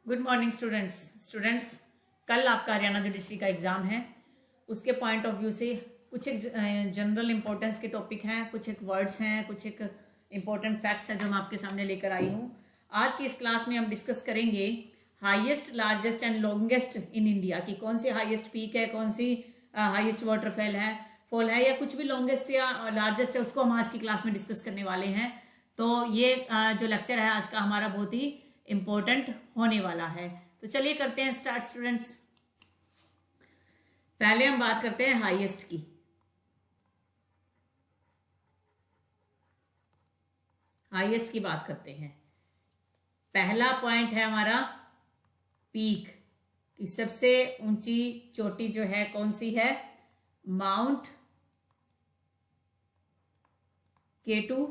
Good morning students. कल आपका Haryana judiciary का एग्जाम है। उसके पॉइंट ऑफ व्यू से कुछ एक जनरल इंपॉर्टेंस के टॉपिक हैं, कुछ एक वर्ड्स हैं, कुछ एक इंपॉर्टेंट फैक्ट्स हैं जो मैं आपके सामने लेकर आई हूँ। आज की इस क्लास में हम डिस्कस करेंगे highest, largest and longest in India की कौन सी हाईएस्ट पीक है, कौन सी हाईएस्ट वाटरफॉल है या कुछ भी लॉन्गेस्ट या लार्जेस्ट है, उसको हम आज की क्लास में डिस्कस करने वाले हैं। तो ये जो लेक्चर है आज का हमारा बहुत ही इंपॉर्टेंट होने वाला है। तो चलिए करते हैं स्टार्ट स्टूडेंट्स। पहले हम बात करते हैं हाईएस्ट की। हाईएस्ट की बात करते हैं। पहला पॉइंट है हमारा पीक की सबसे ऊंची चोटी जो है कौन सी है? Mount K2।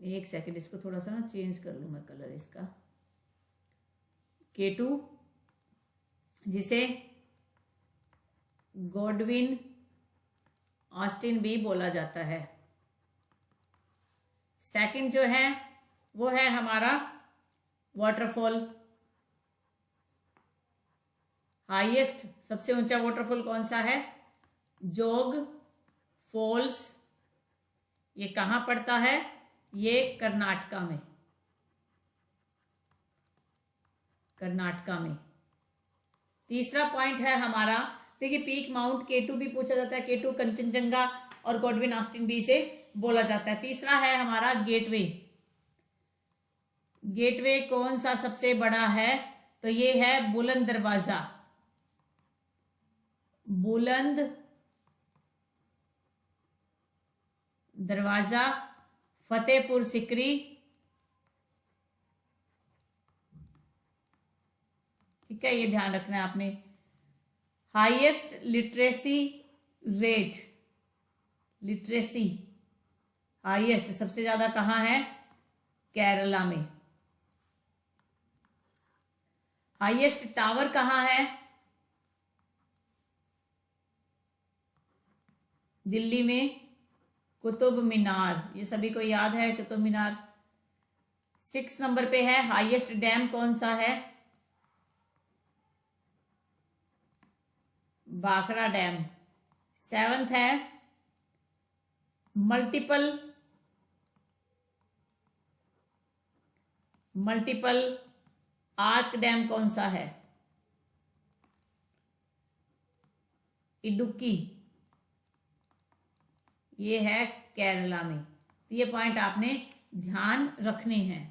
एक सेकंड, इसको थोड़ा सा ना चेंज कर लूं मैं कलर इसका। K2 जिसे गॉडविन ऑस्टिन भी बोला जाता है। सेकंड जो है वो है हमारा वाटरफॉल। हाईएस्ट सबसे ऊंचा वाटरफॉल कौन सा है? जोग फॉल्स। ये कहां पड़ता है? ये कर्नाटका में। तीसरा पॉइंट है हमारा, देखिए पीक माउंट K2 भी पूछा जाता है। K2 कंचनजंगा और गॉडविन ऑस्टिन भी इसे बोला जाता है। तीसरा है हमारा गेटवे। गेटवे कौन सा सबसे बड़ा है? तो ये है बुलंद दरवाजा। बुलंद दरवाजा फतेहपुर सिकरी। ठीक है, ये ध्यान रखना है आपने। Highest literacy rate, literacy highest सबसे ज्यादा कहां है? केरला में। हाईएस्ट टावर कहां है? दिल्ली में कुतुब मीनार। ये सभी को याद है कुतुब मीनार। 6 नंबर पे है हाईएस्ट डैम कौन सा है? भाखड़ा डैम। 7th है मल्टीपल आर्क डैम कौन सा है? इडुक्की। ये है केरला में। तो ये पॉइंट आपने ध्यान रखने हैं।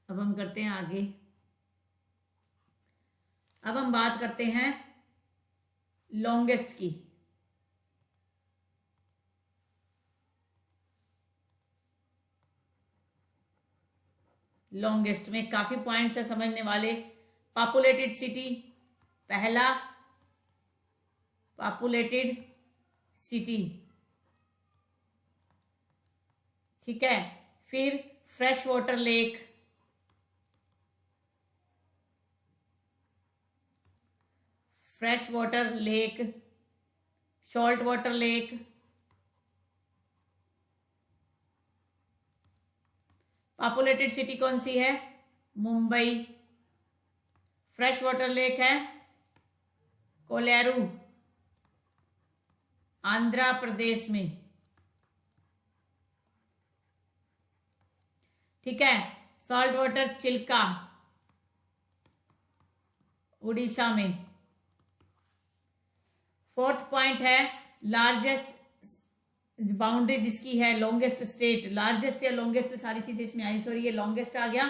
अब हम करते हैं आगे। अब हम बात करते हैं लॉन्गेस्ट की। लॉन्गेस्ट में काफी पॉइंट्स है समझने वाले। पॉपुलेटेड सिटी, पहला पॉपुलेटेड सिटी, ठीक है। फिर fresh water lake, fresh water lake, salt water lake, populated city कौन सी है? मुंबई। फ्रेश वाटर लेक है कोलेरू, आंध्र प्रदेश में। ठीक है। सॉल्ट वाटर चिल्का, उड़ीसा में। 4th पॉइंट है लार्जेस्ट बाउंड्री जिसकी है लॉन्गेस्ट स्टेट। लार्जेस्ट या लॉन्गेस्ट सारी चीजें इसमें आई, सॉरी ये लॉन्गेस्ट आ गया।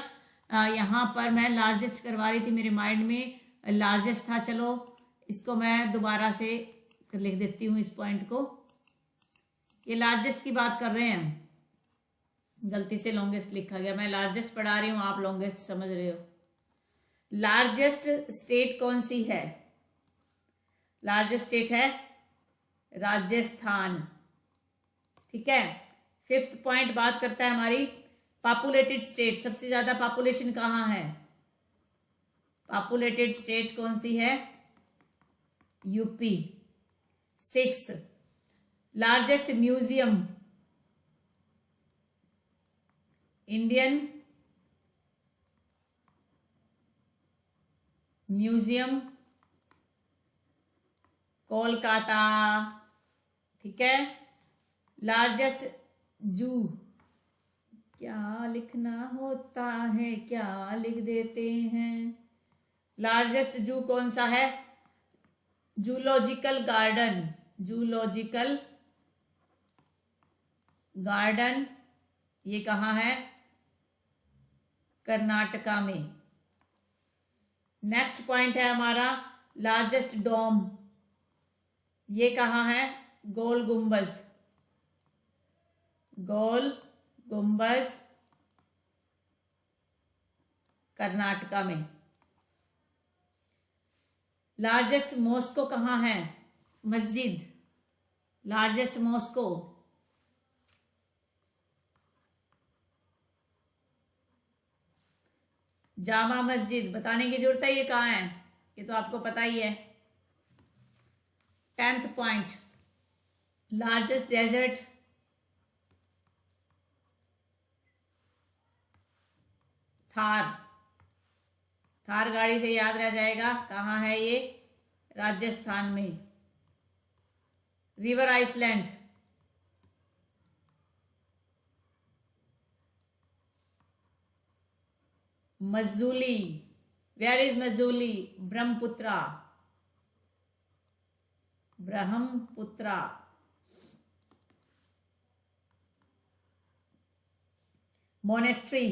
यहां पर मैं लार्जेस्ट करवा रही थी, मेरे माइंड में लार्जेस्ट था। चलो इसको मैं दोबारा से लिख देती हूँ इस पॉइंट को। ये लार्जेस्ट की बात कर रहे हैं, गलती से लॉन्गेस्ट लिखा गया। मैं लार्जेस्ट पढ़ा रही हूँ, आप लॉन्गेस्ट समझ रहे हो। लार्जेस्ट स्टेट कौन सी है? लार्जेस्ट स्टेट है राजस्थान। ठीक है। 5th पॉइंट बात करता है हमारी पॉपुलेटेड स्टेट। सबसे ज्यादा पॉपुलेशन कहाँ है? पॉपुलेटेड स्टेट कौन सी है? UP. 6th largest museum, Indian museum Kolkata, ठीक है। लार्जेस्ट जू, क्या लिखना होता है, क्या लिख देते हैं। लार्जेस्ट जू कौन सा है? जूलॉजिकल गार्डन, जूलॉजिकल गार्डन, ये कहाँ है? कर्नाटका में। नेक्स्ट पॉइंट है हमारा लार्जेस्ट डोम, ये कहाँ है? गोल गुम्बज, गोल गुम्बज कर्नाटका में। लार्जेस्ट मॉस्को कहाँ है? मस्जिद, लार्जेस्ट मॉस्को, जामा मस्जिद, बताने की जरूरत है ये कहाँ है, ये तो आपको पता ही है। 10th point, largest desert, Thar, Thar गाड़ी से याद रह जाएगा, कहाँ है ये? राजस्थान में। River island, Majuli, where is Majuli? Brahmaputra, Brahmaputra. Monastery,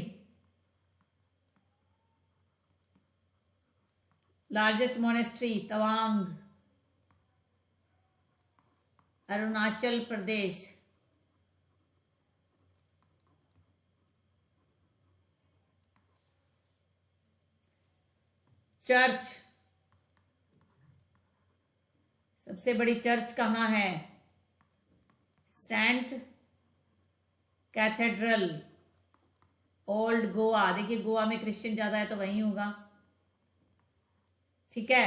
largest monastery Tawang, Arunachal Pradesh. Church, सबसे बड़ी चर्च कहाँ है? सेंट कैथेड्रल, ओल्ड गोवा, देखिए गोवा में क्रिश्चियन ज्यादा है तो वहीं होगा, ठीक है।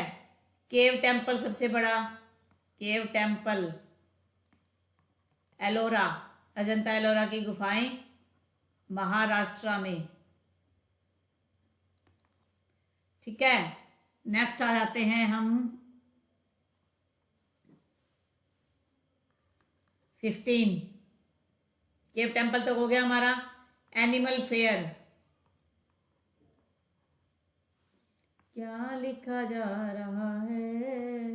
केव टेम्पल सबसे बड़ा, केव टेम्पल एलोरा, अजंता एलोरा की गुफाएं महाराष्ट्र में, ठीक है। नेक्स्ट आ जाते हैं हम 15। केव टेम्पल तो हो गया हमारा। एनिमल फेयर, क्या लिखा जा रहा है?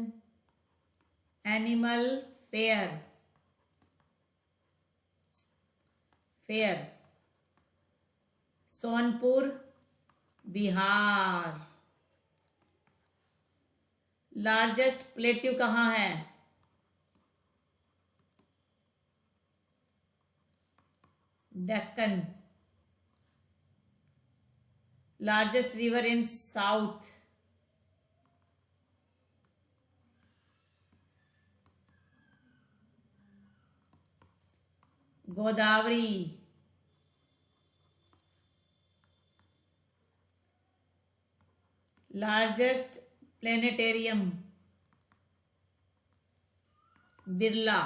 Animal fair, fair Sonpur Bihar. Largest plateau कहाँ है? Deccan. Largest river in south, Godavari. Largest planetarium, Birla.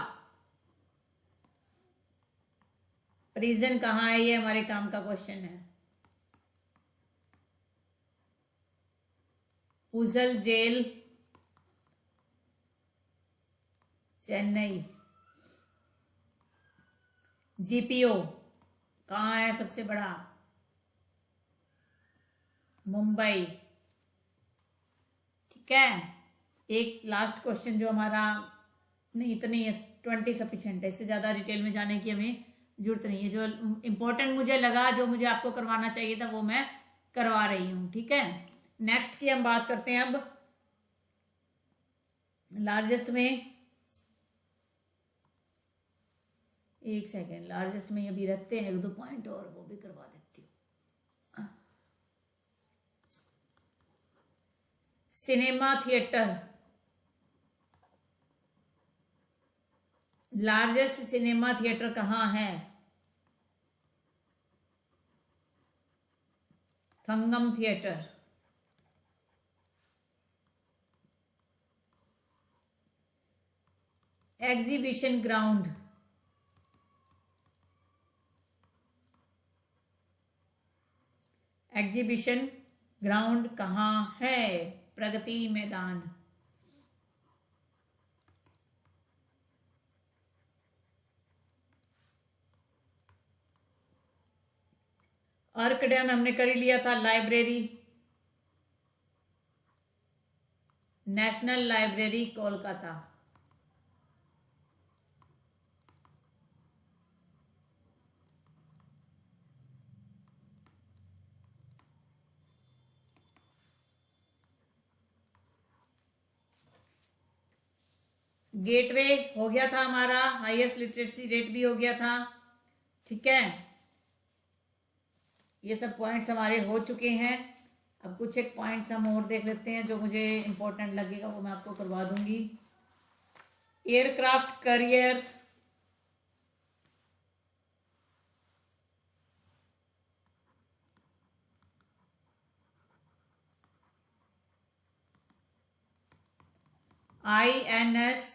Prison कहाँ है? ये हमारे काम का क्वेश्चन है। पुजल जेल, चेन्नई। जीपीओ कहाँ है सबसे बड़ा? मुंबई, ठीक है। एक लास्ट क्वेश्चन जो हमारा, नहीं इतना ही है, 20 सफिशिएंट है, इससे ज़्यादा डिटेल में जाने की हमें जरूरत नहीं है। जो इंपॉर्टेंट मुझे लगा, जो मुझे आपको करवाना चाहिए था, वो मैं करवा रही हूँ, ठीक है। नेक्स्ट की हम बात करते हैं अब लार्जेस्ट में। एक सेकेंड, लार्जेस्ट में अभी रखते हैं 1-2 पॉइंट और वो भी करवा देती हूँ। Cinema theatre, largest cinema theatre कहाँ है? Thangam theatre. Exhibition ground, exhibition ground कहाँ है? प्रगति मैदान। अर्क डैम हमने कर ही लिया था। Library, national library Kolkata. Gateway हो गया था हमारा, हाईएस्ट लिटरेसी रेट भी हो गया था। ठीक है, ये सब पॉइंट्स हमारे हो चुके हैं। अब कुछ एक पॉइंट्स हम और देख लेते हैं जो मुझे इंपॉर्टेंट लगेगा, वो मैं आपको करवा दूंगी। Aircraft carrier, INS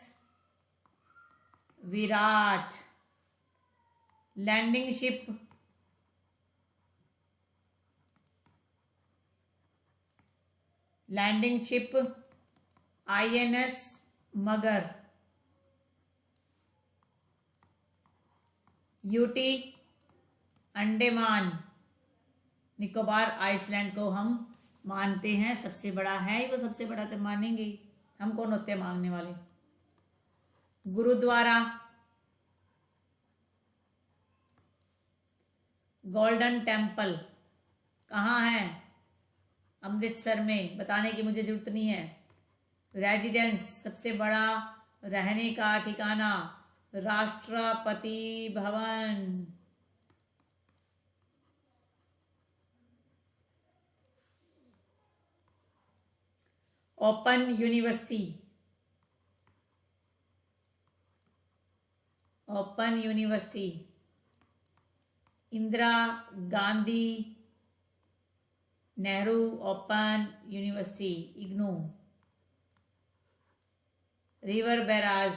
Viraat, landing ship INS Magar, UT Andaman Nicobar island को हम मानते हैं सबसे बड़ा है, वो सबसे बड़ा तो मानेंगे ही, हम कौन होते हैं मांगने वाले। गुरुद्वारा, गोल्डन टेम्पल कहाँ है? अमृतसर में, बताने की मुझे जरूरत नहीं है। रेजिडेंस, सबसे बड़ा रहने का ठिकाना, Rashtrapati Bhavan. Open university, Indira Gandhi Nehru open university IGNOU. River barrage,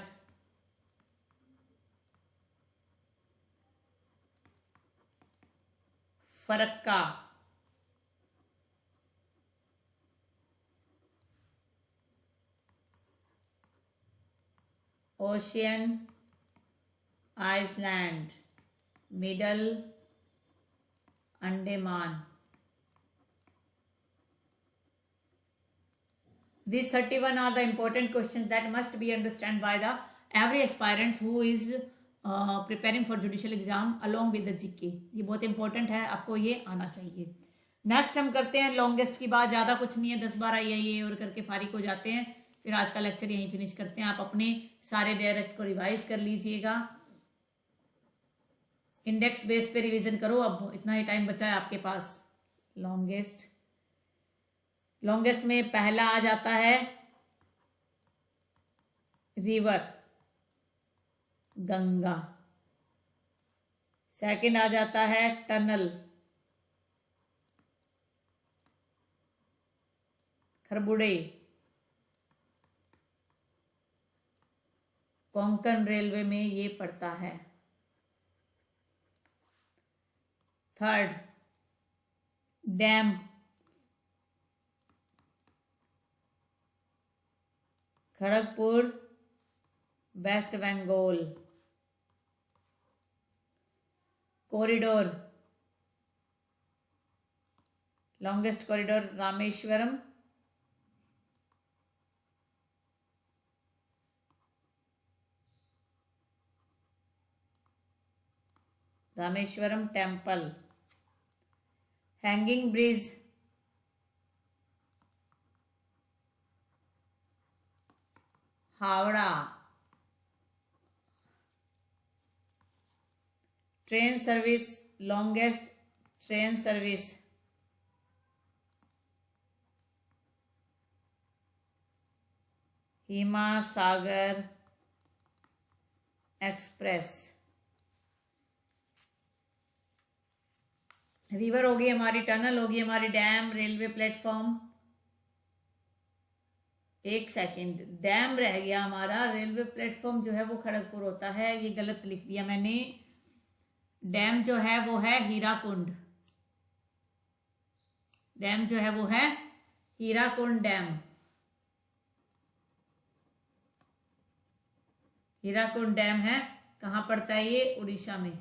Farakka. Ocean island, middle Andaman. These 31 are the important questions that must be understood by the every aspirant who is preparing for judicial exam along with the GK। ये बहुत important है, आपको ये आना चाहिए। Next हम करते हैं लॉन्गेस्ट की बात, ज़्यादा कुछ नहीं है, 10-12 ये और करके फारिग हो जाते हैं। फिर आज का लेक्चर यहीं फिनिश करते हैं। आप अपने सारे डायरेक्ट को रिवाइज कर लीजिएगा, इंडेक्स बेस पे रिवीजन करो। अब इतना ही टाइम बचा है आपके पास। लॉन्गेस्ट में पहला आ जाता है रिवर गंगा, सेकंड आ जाता है टनल खरबुड़े, कोंकण रेलवे में ये पड़ता है। Third dam, Kharagpur West Bengal. Corridor, longest corridor Rameswaram, temple. Hanging bridge, Howrah. Train service, longest train service Himsagar Express. River होगी हमारी, टनल होगी हमारी, डैम, रेलवे प्लेटफॉर्म। एक सेकंड, डैम रह गया हमारा, रेलवे प्लेटफॉर्म जो है वो खड़गपुर होता है, ये गलत लिख दिया मैंने। डैम जो है वो है हीराकुंड, हीराकुंड डैम। हीराकुड डैम है, कहाँ पड़ता है ये? उड़ीसा में।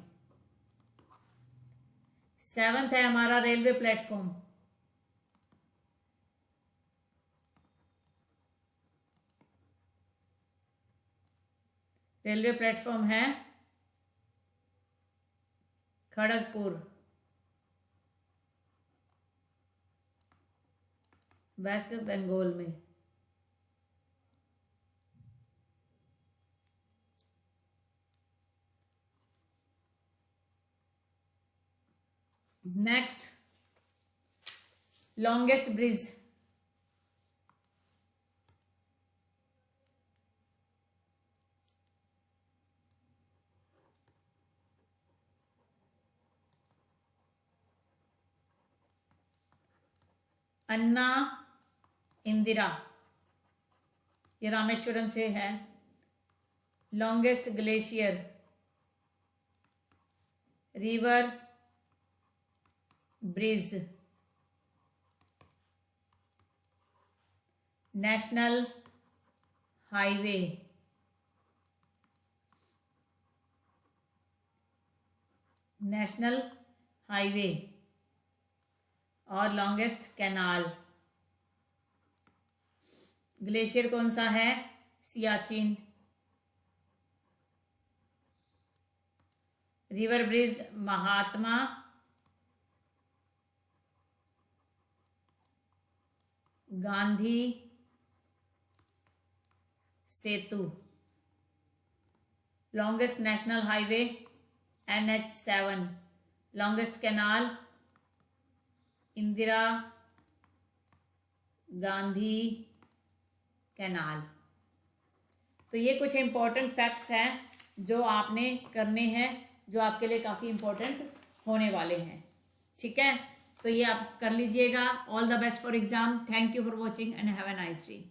7th है हमारा रेलवे प्लेटफॉर्म। रेलवे प्लेटफॉर्म है खड़गपुर, वेस्ट बंगाल में। Next, longest bridge. Anna Indira, ये रामेश्वरम से है। Longest glacier, river bridge. National highway, national highway. और लॉन्गेस्ट कैनाल। ग्लेशियर कौन सा है? Siachen. River bridge Mahatma Gandhi Setu. Longest national highway NH7। Longest canal Indira Gandhi canal. तो ये कुछ इंपॉर्टेंट फैक्ट्स हैं जो आपने करने हैं, जो आपके लिए काफ़ी इंपॉर्टेंट होने वाले हैं। ठीक है, तो ये आप कर लीजिएगा। All the best for exam. Thank you for watching and have a nice day.